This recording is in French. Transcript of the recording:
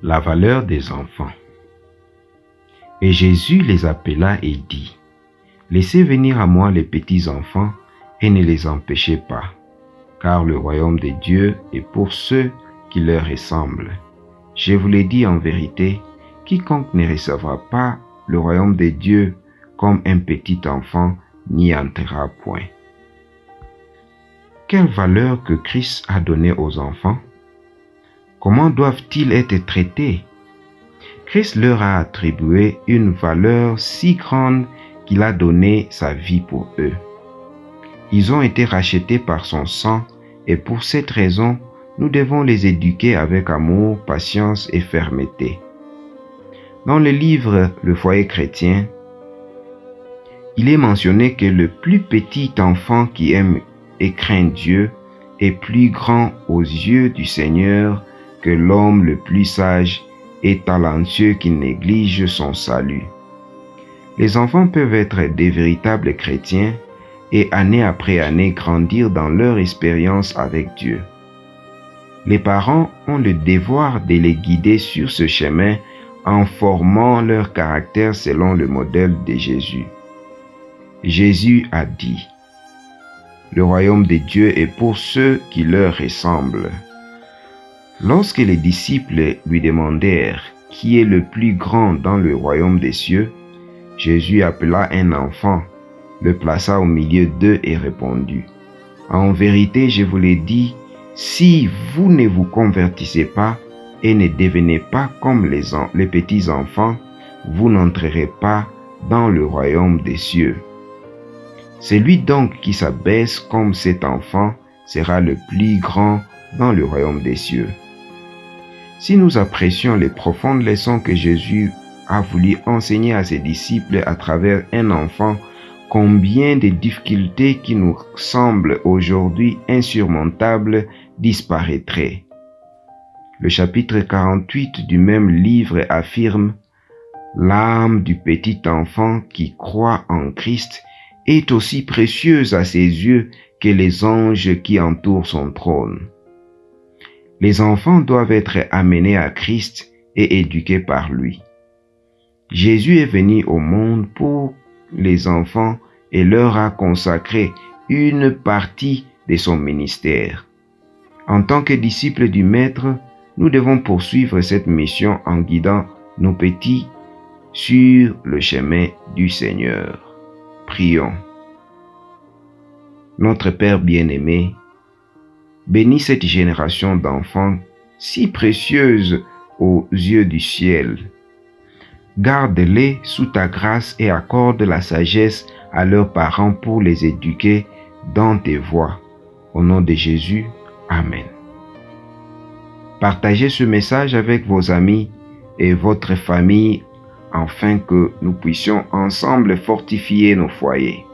La valeur des enfants. Et Jésus les appela et dit, « Laissez venir à moi les petits enfants et ne les empêchez pas, car le royaume de Dieu est pour ceux qui leur ressemblent. Je vous l'ai dit en vérité, quiconque ne recevra pas le royaume de Dieu comme un petit enfant n'y entrera point. » Quelle valeur que Christ a donnée aux enfants? Comment doivent-ils être traités? Christ leur a attribué une valeur si grande qu'il a donné sa vie pour eux. Ils ont été rachetés par son sang et pour cette raison, nous devons les éduquer avec amour, patience et fermeté. Dans le livre Le foyer chrétien, il est mentionné que le plus petit enfant qui aime et craint Dieu est plus grand aux yeux du Seigneur que l'homme le plus sage et talentueux qui néglige son salut. Les enfants peuvent être des véritables chrétiens et année après année grandir dans leur expérience avec Dieu. Les parents ont le devoir de les guider sur ce chemin en formant leur caractère selon le modèle de Jésus. Jésus a dit, « Le royaume de Dieu est pour ceux qui leur ressemblent. » Lorsque les disciples lui demandèrent qui est le plus grand dans le royaume des cieux, Jésus appela un enfant, le plaça au milieu d'eux et répondit, « En vérité, je vous l'ai dit, si vous ne vous convertissez pas et ne devenez pas comme les petits enfants, vous n'entrerez pas dans le royaume des cieux. Celui donc qui s'abaisse comme cet enfant sera le plus grand dans le royaume des cieux. » Si nous apprécions les profondes leçons que Jésus a voulu enseigner à ses disciples à travers un enfant, combien de difficultés qui nous semblent aujourd'hui insurmontables disparaîtraient. Le chapitre 48 du même livre affirme « L'âme du petit enfant qui croit en Christ est aussi précieuse à ses yeux que les anges qui entourent son trône. » Les enfants doivent être amenés à Christ et éduqués par lui. Jésus est venu au monde pour les enfants et leur a consacré une partie de son ministère. En tant que disciples du Maître, nous devons poursuivre cette mission en guidant nos petits sur le chemin du Seigneur. Prions. Notre Père bien-aimé, bénis cette génération d'enfants si précieuse aux yeux du ciel. Garde-les sous ta grâce et accorde la sagesse à leurs parents pour les éduquer dans tes voies. Au nom de Jésus, Amen. Partagez ce message avec vos amis et votre famille afin que nous puissions ensemble fortifier nos foyers.